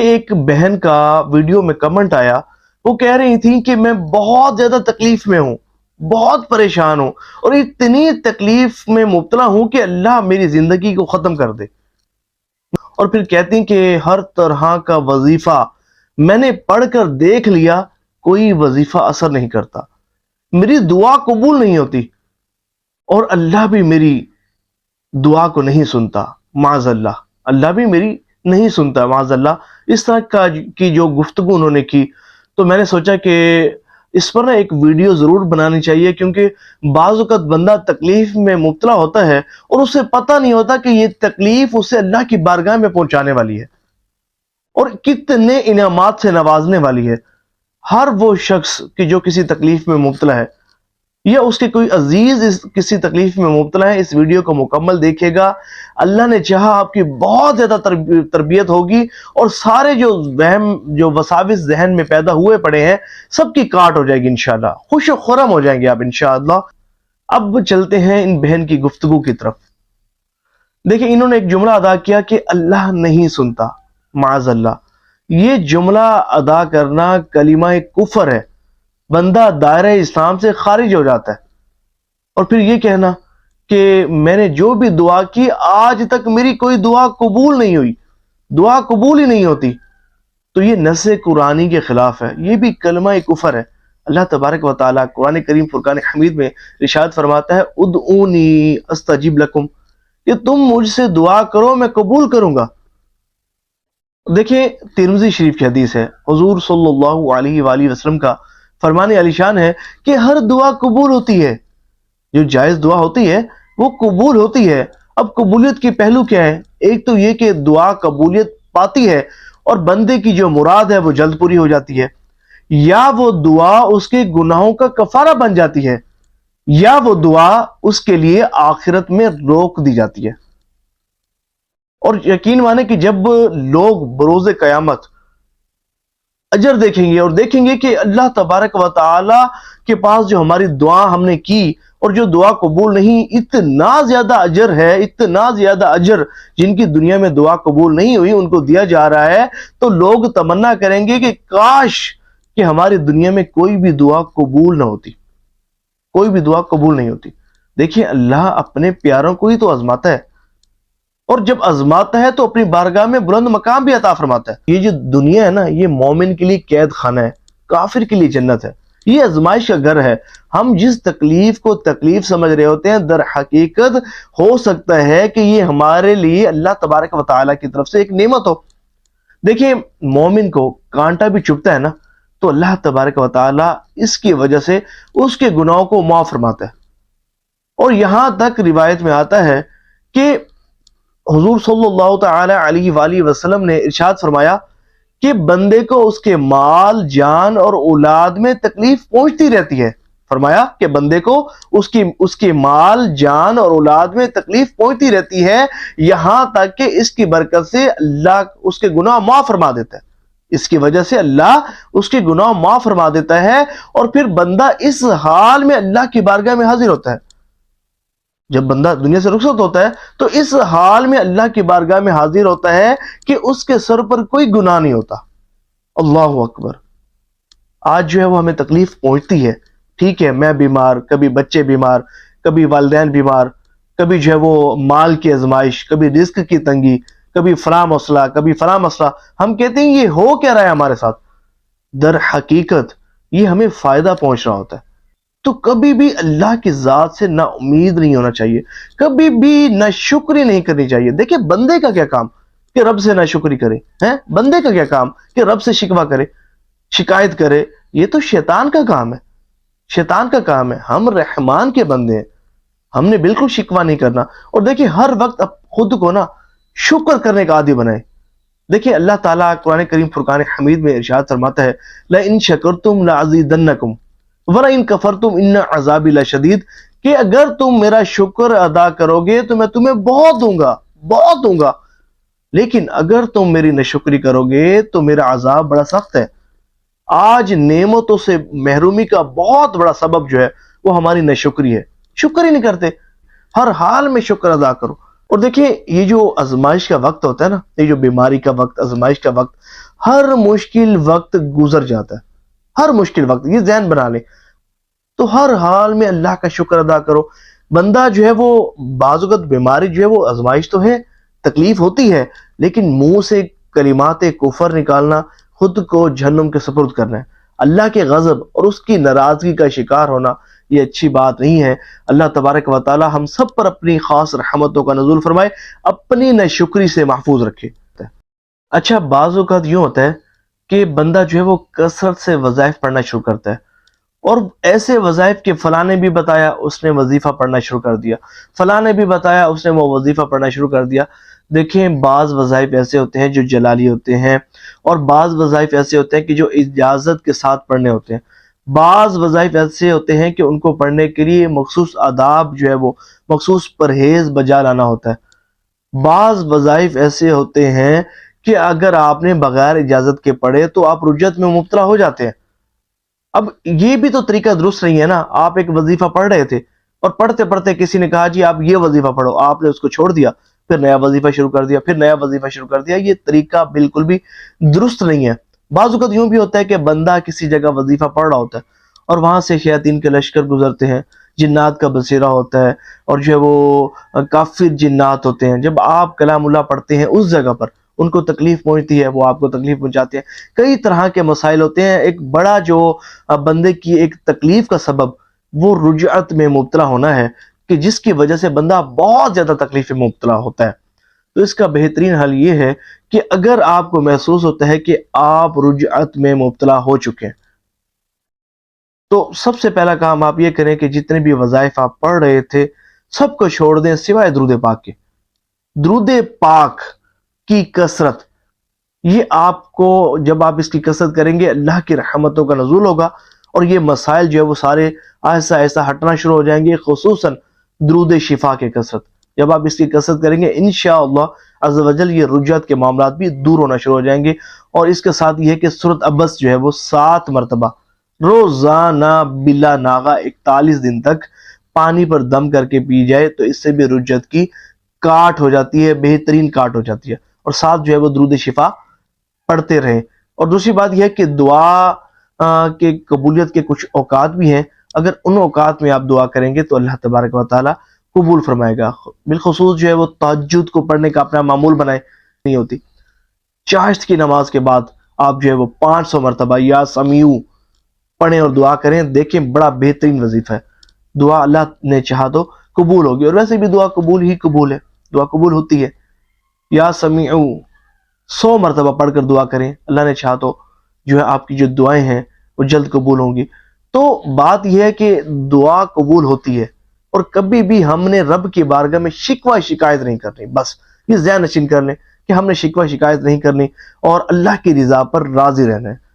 ایک بہن کا ویڈیو میں کمنٹ آیا، وہ کہہ رہی تھی کہ میں بہت زیادہ تکلیف میں ہوں، بہت پریشان ہوں اور اتنی تکلیف میں مبتلا ہوں کہ اللہ میری زندگی کو ختم کر دے۔ اور پھر کہتی ہیں کہ ہر طرح کا وظیفہ میں نے پڑھ کر دیکھ لیا، کوئی وظیفہ اثر نہیں کرتا، میری دعا قبول نہیں ہوتی اور اللہ بھی میری دعا کو نہیں سنتا، معاذ اللہ، اللہ بھی میری نہیں سنتا، معاذ اللہ۔ اس طرح کی جو گفتگو انہوں نے کی، تو میں نے سوچا کہ اس پر ایک ویڈیو ضرور بنانی چاہیے، کیونکہ بعض اوقات بندہ تکلیف میں مبتلا ہوتا ہے اور اسے پتہ نہیں ہوتا کہ یہ تکلیف اسے اللہ کی بارگاہ میں پہنچانے والی ہے اور کتنے انعامات سے نوازنے والی ہے۔ ہر وہ شخص کہ جو کسی تکلیف میں مبتلا ہے یا اس کے کوئی عزیز کسی تکلیف میں مبتلا ہے، اس ویڈیو کو مکمل دیکھے گا، اللہ نے چاہا آپ کی بہت زیادہ تربیت ہوگی اور سارے جو وہم، جو وساوس ذہن میں پیدا ہوئے پڑے ہیں، سب کی کاٹ ہو جائے گی انشاءاللہ، خوش و خرم ہو جائیں گے آپ انشاءاللہ۔ اب چلتے ہیں ان بہن کی گفتگو کی طرف۔ دیکھیں، انہوں نے ایک جملہ ادا کیا کہ اللہ نہیں سنتا، معاذ اللہ۔ یہ جملہ ادا کرنا کلمہ کفر ہے، بندہ دائرہ اسلام سے خارج ہو جاتا ہے۔ اور پھر یہ کہنا کہ میں نے جو بھی دعا کی آج تک میری کوئی دعا قبول نہیں ہوئی، دعا قبول ہی نہیں ہوتی، تو یہ نص قرآنی کے خلاف ہے، یہ بھی کلمہ کفر ہے۔ اللہ تبارک و تعالیٰ قرآن کریم فرقان حمید میں ارشاد فرماتا ہے، ادعونی استجب لکم، کہ تم مجھ سے دعا کرو میں قبول کروں گا۔ دیکھیں، ترمذی شریف کی حدیث ہے، حضور صلی اللہ علیہ وآلہ وسلم کا فرمان علی شان ہے کہ ہر دعا قبول ہوتی ہے، جو جائز دعا ہوتی ہے وہ قبول ہوتی ہے۔ اب قبولیت کی پہلو کیا ہے؟ ایک تو یہ کہ دعا قبولیت پاتی ہے اور بندے کی جو مراد ہے وہ جلد پوری ہو جاتی ہے، یا وہ دعا اس کے گناہوں کا کفارہ بن جاتی ہے، یا وہ دعا اس کے لیے آخرت میں روک دی جاتی ہے۔ اور یقین مانے کہ جب لوگ بروز قیامت اجر دیکھیں گے اور دیکھیں گے کہ اللہ تبارک و تعالی کے پاس جو ہماری دعا ہم نے کی اور جو دعا قبول نہیں، اتنا زیادہ اجر ہے، اتنا زیادہ اجر جن کی دنیا میں دعا قبول نہیں ہوئی ان کو دیا جا رہا ہے، تو لوگ تمنا کریں گے کہ کاش کہ ہماری دنیا میں کوئی بھی دعا قبول نہ ہوتی، کوئی بھی دعا قبول نہیں ہوتی۔ دیکھیں، اللہ اپنے پیاروں کو ہی تو آزماتا ہے، اور جب آزماتا ہے تو اپنی بارگاہ میں بلند مقام بھی عطا فرماتا ہے۔ یہ جو دنیا ہے نا، یہ مومن کے لیے قید خانہ ہے، کافر کے لیے جنت ہے، یہ آزمائش کا گھر ہے۔ ہم جس تکلیف کو تکلیف سمجھ رہے ہوتے ہیں، در حقیقت ہو سکتا ہے کہ یہ ہمارے لیے اللہ تبارک و تعالیٰ کی طرف سے ایک نعمت ہو۔ دیکھیں، مومن کو کانٹا بھی چبھتا ہے نا، تو اللہ تبارک و تعالیٰ اس کی وجہ سے اس کے گناہوں کو معاف فرماتا ہے۔ اور یہاں تک روایت میں آتا ہے کہ حضور صلی اللہ تعالی علیہ وآلہ وسلم نے ارشاد فرمایا کہ بندے کو اس کے مال، جان اور اولاد میں تکلیف پہنچتی رہتی ہے۔ فرمایا کہ بندے کو اس کے مال، جان اور اولاد میں تکلیف پہنچتی رہتی ہے، یہاں تک کہ اس کی برکت سے اللہ اس کے گناہ معاف فرما دیتا ہے، اس کی وجہ سے اللہ اس کے گناہ معاف فرما دیتا ہے، اور پھر بندہ اس حال میں اللہ کی بارگاہ میں حاضر ہوتا ہے۔ جب بندہ دنیا سے رخصت ہوتا ہے تو اس حال میں اللہ کی بارگاہ میں حاضر ہوتا ہے کہ اس کے سر پر کوئی گناہ نہیں ہوتا۔ اللہ اکبر۔ آج جو ہے وہ ہمیں تکلیف پہنچتی ہے، ٹھیک ہے، میں بیمار، کبھی بچے بیمار، کبھی والدین بیمار، کبھی جو ہے وہ مال کی آزمائش، کبھی رزق کی تنگی، کبھی فلاں مسئلہ، کبھی فلاں مسئلہ۔ ہم کہتے ہیں یہ ہو کیا رہا ہے ہمارے ساتھ، در حقیقت یہ ہمیں فائدہ پہنچ رہا ہوتا ہے۔ تو کبھی بھی اللہ کی ذات سے نا امید نہیں ہونا چاہیے، کبھی بھی ناشکری نہیں کرنی چاہیے۔ دیکھیں، بندے کا کیا کام کہ رب سے ناشکری کرے، بندے کا کیا کام کہ رب سے شکوہ کرے، شکایت کرے، یہ تو شیطان کا کام ہے، شیطان کا کام ہے۔ ہم رحمان کے بندے ہیں، ہم نے بالکل شکوہ نہیں کرنا۔ اور دیکھیں، ہر وقت خود کو نا شکر کرنے کا عادی بنائے۔ دیکھیں، اللہ تعالیٰ قرآن کریم فرقان حمید میں ارشاد فرماتا ہے، لَإِن شَكَرْتُمْ لَأَزِيدَنَّكُمْ وَلَئِن كَفَرْتُمْ إِنَّ عَذَابِي لَشَدِيدٌ، کہ اگر تم میرا شکر ادا کرو گے تو میں تمہیں بہت دوں گا، بہت دوں گا، لیکن اگر تم میری ناشکری کرو گے تو میرا عذاب بڑا سخت ہے۔ آج نعمتوں سے محرومی کا بہت بڑا سبب جو ہے وہ ہماری ناشکری ہے، شکر ہی نہیں کرتے۔ ہر حال میں شکر ادا کرو۔ اور دیکھیں، یہ جو آزمائش کا وقت ہوتا ہے نا، یہ جو بیماری کا وقت، آزمائش کا وقت، ہر مشکل وقت گزر جاتا ہے، ہر مشکل وقت، یہ ذہن بنا لیں۔ تو ہر حال میں اللہ کا شکر ادا کرو۔ بندہ جو ہے وہ بعض اوقات بیماری جو ہے وہ آزمائش تو ہے، تکلیف ہوتی ہے، لیکن منہ سے کلمات کفر نکالنا خود کو جہنم کے سپرد کرنا ہے۔ اللہ کے غضب اور اس کی ناراضگی کا شکار ہونا یہ اچھی بات نہیں ہے۔ اللہ تبارک و تعالی ہم سب پر اپنی خاص رحمتوں کا نزول فرمائے، اپنی ناشکری سے محفوظ رکھے۔ اچھا، بعض اوقات یوں ہوتا ہے کہ بندہ جو ہے وہ کثرت سے وظائف پڑھنا شروع کرتا ہے، اور ایسے وظائف کہ فلاں نے بھی بتایا اس نے وظیفہ پڑھنا شروع کر دیا، فلاں نے بھی بتایا اس نے وہ وظیفہ پڑھنا شروع کر دیا۔ دیکھیں، بعض وظائف ایسے ہوتے ہیں جو جلالی ہوتے ہیں، اور بعض وظائف ایسے ہوتے ہیں کہ جو اجازت کے ساتھ پڑھنے ہوتے ہیں۔ بعض وظائف ایسے ہوتے ہیں کہ ان کو پڑھنے کے لیے مخصوص آداب جو ہے وہ مخصوص پرہیز بجا لانا ہوتا ہے۔ بعض وظائف ایسے ہوتے ہیں کہ اگر آپ نے بغیر اجازت کے پڑھے تو آپ رجعت میں مبتلا ہو جاتے ہیں۔ اب یہ بھی تو طریقہ درست نہیں ہے نا۔ آپ ایک وظیفہ پڑھ رہے تھے اور پڑھتے پڑھتے کسی نے کہا جی آپ یہ وظیفہ پڑھو، آپ نے اس کو چھوڑ دیا، پھر نیا وظیفہ شروع کر دیا، پھر نیا وظیفہ شروع کر دیا۔ یہ طریقہ بالکل بھی درست نہیں ہے۔ بعض اوقات یوں بھی ہوتا ہے کہ بندہ کسی جگہ وظیفہ پڑھ رہا ہوتا ہے اور وہاں سے شیاطین کے لشکر گزرتے ہیں، جنات کا بسیرا ہوتا ہے، اور جو ہے وہ کافر جنات ہوتے ہیں۔ جب آپ کلام اللہ پڑھتے ہیں اس جگہ پر ان کو تکلیف پہنچتی ہے، وہ آپ کو تکلیف پہنچاتے ہیں۔ کئی طرح کے مسائل ہوتے ہیں۔ ایک بڑا جو بندے کی ایک تکلیف کا سبب وہ رجعت میں مبتلا ہونا ہے، کہ جس کی وجہ سے بندہ بہت زیادہ تکلیف میں مبتلا ہوتا ہے۔ تو اس کا بہترین حل یہ ہے کہ اگر آپ کو محسوس ہوتا ہے کہ آپ رجعت میں مبتلا ہو چکے ہیں، تو سب سے پہلا کام آپ یہ کریں کہ جتنے بھی وظائف آپ پڑھ رہے تھے سب کو چھوڑ دیں سوائے درود پاک کے۔ درود پاک کی کثرت، یہ آپ کو جب آپ اس کی کثرت کریں گے اللہ کی رحمتوں کا نزول ہوگا، اور یہ مسائل جو ہے وہ سارے آہستہ آہستہ ہٹنا شروع ہو جائیں گے، خصوصاً درود شفا کی کثرت۔ جب آپ اس کی کثرت کریں گے انشاءاللہ عز و جل یہ رجعت کے معاملات بھی دور ہونا شروع ہو جائیں گے۔ اور اس کے ساتھ یہ ہے کہ سورۃ عبس جو ہے وہ 7 مرتبہ روزانہ بلا ناغہ 41 دن تک پانی پر دم کر کے پی جائے تو اس سے بھی رجعت کی کاٹ ہو جاتی ہے، بہترین کاٹ ہو جاتی ہے۔ اور ساتھ جو ہے وہ درود شفا پڑھتے رہیں۔ اور دوسری بات یہ ہے کہ دعا کے قبولیت کے کچھ اوقات بھی ہیں، اگر ان اوقات میں آپ دعا کریں گے تو اللہ تبارک و تعالی قبول فرمائے گا۔ بالخصوص جو ہے وہ تہجد کو پڑھنے کا اپنا معمول بنائے، نہیں ہوتی۔ چاشت کی نماز کے بعد آپ جو ہے وہ 500 مرتبہ یا سمیع پڑھیں اور دعا کریں، دیکھیں بڑا بہترین وظیفہ ہے۔ دعا اللہ نے چاہا تو قبول ہوگی، اور ویسے بھی دعا قبول ہی قبول ہے، دعا قبول ہوتی ہے۔ یا سمیع 100 مرتبہ پڑھ کر دعا کریں، اللہ نے چاہا تو جو ہے آپ کی جو دعائیں ہیں وہ جلد قبول ہوں گی۔ تو بات یہ ہے کہ دعا قبول ہوتی ہے، اور کبھی بھی ہم نے رب کی بارگاہ میں شکوہ شکایت نہیں کرنی۔ بس یہ ذہن نشین کر لیں کہ ہم نے شکوہ شکایت نہیں کرنی، اور اللہ کی رضا پر راضی رہنا ہے۔